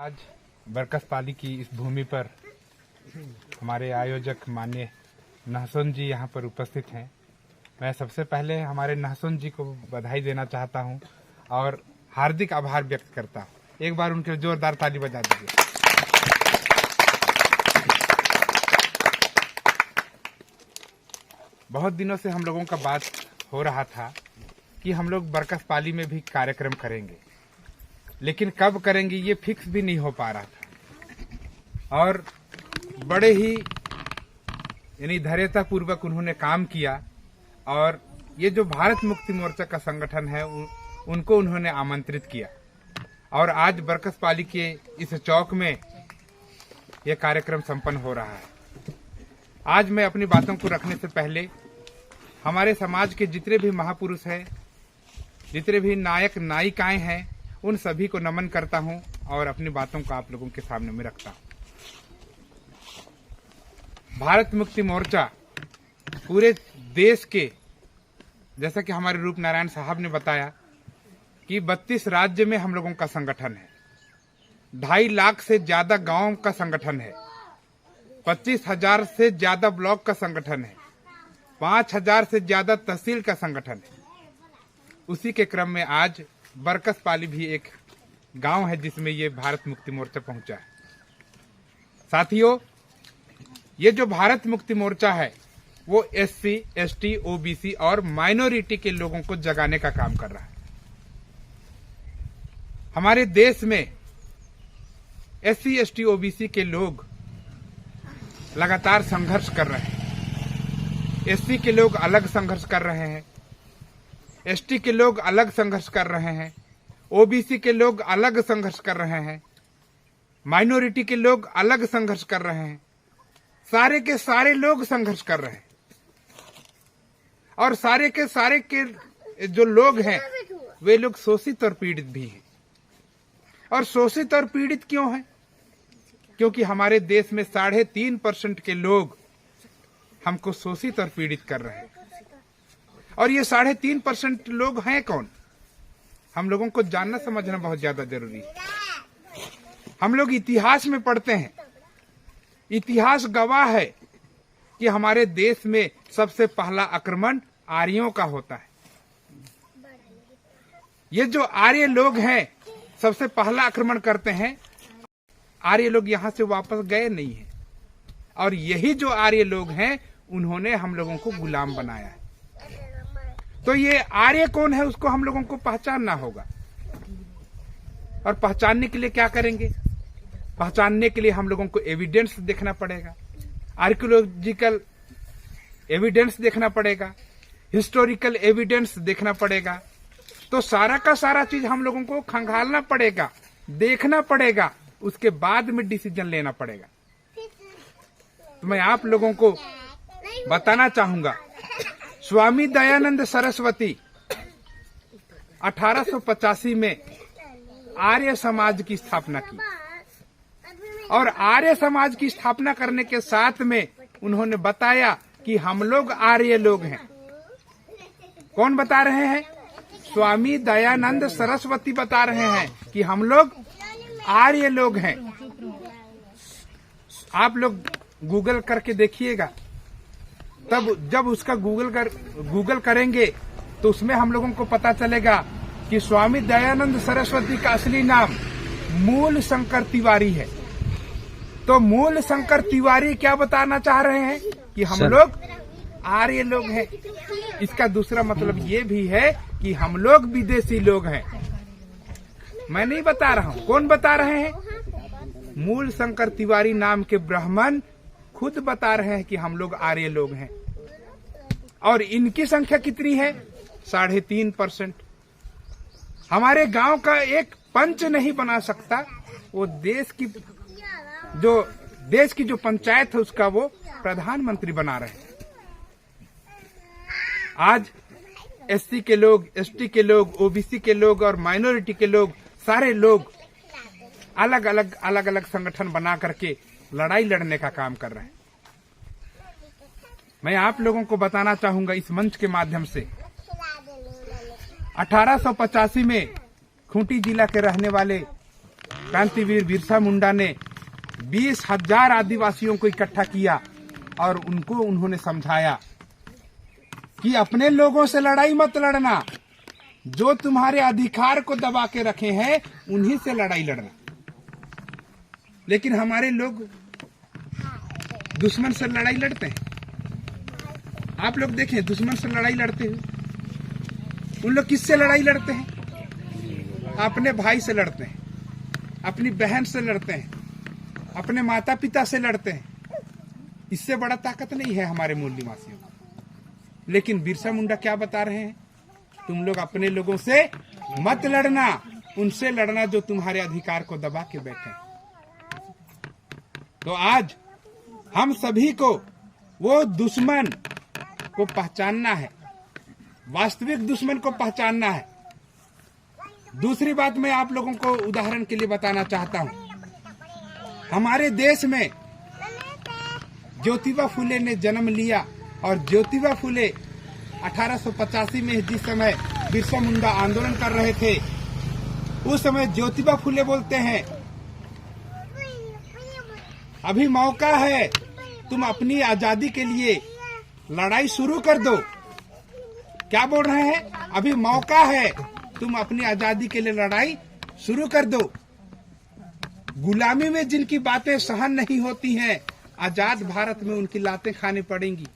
आज बरकसपाली की इस भूमि पर हमारे आयोजक माननीय नहसुन जी यहाँ पर उपस्थित हैं। मैं सबसे पहले हमारे नहसुन जी को बधाई देना चाहता हूँ और हार्दिक आभार व्यक्त करता हूँ। एक बार उनके जोरदार ताली बजा दीजिए। बहुत दिनों से हम लोगों का बात हो रहा था कि हम लोग बरकसपाली में भी कार्यक्रम करेंगे, लेकिन कब करेंगे ये फिक्स भी नहीं हो पा रहा था। और बड़े ही यानी धैर्यता पूर्वक उन्होंने काम किया और ये जो भारत मुक्ति मोर्चा का संगठन है उनको उन्होंने आमंत्रित किया और आज बरकसपाली के इस चौक में यह कार्यक्रम संपन्न हो रहा है। आज मैं अपनी बातों को रखने से पहले हमारे समाज के जितने भी महापुरुष हैं, जितने भी नायक नायिकाएं हैं, उन सभी को नमन करता हूं और अपनी बातों को आप लोगों के सामने में रखता हूं। भारत मुक्ति मोर्चा पूरे देश के, जैसा कि हमारे रूप नारायण साहब ने बताया कि 32 राज्य में हम लोगों का संगठन है, 2.5 लाख से ज्यादा गांव का संगठन है, 25,000 से ज्यादा ब्लॉक का संगठन है, 5,000 से ज्यादा तहसील का संगठन है। उसी के क्रम में आज बरकसपाली भी एक गांव है जिसमें ये भारत मुक्ति मोर्चा पहुंचा है। साथियों, ये जो भारत मुक्ति मोर्चा है वो SC, ST, OBC और माइनॉरिटी के लोगों को जगाने का काम कर रहा है। हमारे देश में SC, ST, OBC के लोग लगातार संघर्ष कर रहे हैं। SC के लोग अलग संघर्ष कर रहे हैं, ST के लोग अलग संघर्ष कर रहे हैं, OBC के लोग अलग संघर्ष कर रहे हैं, माइनॉरिटी के लोग अलग संघर्ष कर रहे हैं। सारे के सारे लोग संघर्ष कर रहे हैं और सारे के जो लोग हैं वे लोग शोषित और पीड़ित भी हैं। और शोषित और पीड़ित क्यों हैं? क्योंकि हमारे देश में 3.5% के लोग हमको शोषित और पीड़ित कर रहे हैं। और ये 3.5% लोग हैं कौन? हम लोगों को जानना समझना बहुत ज्यादा जरूरी है। हम लोग इतिहास में पढ़ते हैं, इतिहास गवाह है कि हमारे देश में सबसे पहला आक्रमण आर्यों का होता है। ये जो आर्य लोग हैं सबसे पहला आक्रमण करते हैं। आर्य लोग यहां से वापस गए नहीं है और यही जो आर्य लोग हैं उन्होंने हम लोगों को गुलाम बनाया है। तो ये आर्य कौन है उसको हम लोगों को पहचानना होगा। और पहचानने के लिए क्या करेंगे? पहचानने के लिए हम लोगों को एविडेंस देखना पड़ेगा, आर्कियोलॉजिकल एविडेंस देखना पड़ेगा, हिस्टोरिकल एविडेंस देखना पड़ेगा। तो सारा का सारा चीज हम लोगों को खंगालना पड़ेगा, देखना पड़ेगा, उसके बाद में डिसीजन लेना पड़ेगा। तो मैं आप लोगों को बताना चाहूंगा, स्वामी दयानंद सरस्वती 1885 में आर्य समाज की स्थापना की और आर्य समाज की स्थापना करने के साथ में उन्होंने बताया कि हम लोग आर्य लोग हैं। कौन बता रहे हैं? स्वामी दयानंद सरस्वती बता रहे हैं कि हम लोग आर्य लोग हैं। आप लोग गूगल करके देखिएगा, तब जब उसका गूगल करेंगे तो उसमें हम लोगों को पता चलेगा कि स्वामी दयानंद सरस्वती का असली नाम मूल शंकर तिवारी है। तो मूल शंकर तिवारी क्या बताना चाह रहे हैं? कि हम लोग आर्य लोग हैं। इसका दूसरा मतलब ये भी है कि हम लोग विदेशी लोग हैं। मैं नहीं बता रहा हूं, कौन बता रहे हैं? मूल शंकर तिवारी नाम के ब्राह्मण खुद बता रहे हैं कि हम लोग आर्य लोग हैं। और इनकी संख्या कितनी है? 3.5%। हमारे गांव का एक पंच नहीं बना सकता, वो देश की जो पंचायत है उसका वो प्रधानमंत्री बना रहे हैं। आज SC के लोग, ST के लोग, OBC के लोग और माइनॉरिटी के लोग, सारे लोग अलग अलग संगठन बना करके लड़ाई लड़ने का काम कर रहे हैं। मैं आप लोगों को बताना चाहूंगा इस मंच के माध्यम से, 1885 में खूंटी जिला के रहने वाले क्रांतिवीर बिरसा मुंडा ने 20,000 आदिवासियों को इकट्ठा किया और उनको उन्होंने समझाया कि अपने लोगों से लड़ाई मत लड़ना, जो तुम्हारे अधिकार को दबा के रखे हैं उन्हीं से लड़ाई लड़ना। लेकिन हमारे लोग दुश्मन से लड़ाई लड़ते हैं। आप लोग देखें, दुश्मन से लड़ाई लड़ते हुए उन लोग किससे लड़ाई लड़ते हैं? अपने भाई से लड़ते हैं, अपनी बहन से लड़ते हैं, अपने माता पिता से लड़ते हैं। इससे बड़ा ताकत नहीं है हमारे मूल निवासियों को। लेकिन बिरसा मुंडा क्या बता रहे हैं? तुम लोग अपने लोगों से मत लड़ना, उनसे लड़ना जो तुम्हारे अधिकार को दबा के बैठे। तो आज हम सभी को वो दुश्मन को पहचानना है, वास्तविक दुश्मन को पहचानना है। दूसरी बात मैं आप लोगों को उदाहरण के लिए बताना चाहता हूं। हमारे देश में ज्योतिबा फुले ने जन्म लिया और ज्योतिबा फुले 1885 में जिस समय बिरसा मुंडा आंदोलन कर रहे थे, उस समय ज्योतिबा फुले बोलते हैं अभी मौका है, तुम अपनी आजादी के लिए लड़ाई शुरू कर दो। क्या बोल रहे हैं? अभी मौका है, तुम अपनी आजादी के लिए लड़ाई शुरू कर दो। गुलामी में जिनकी बातें सहन नहीं होती हैं, आजाद भारत में उनकी लातें खानी पड़ेंगी।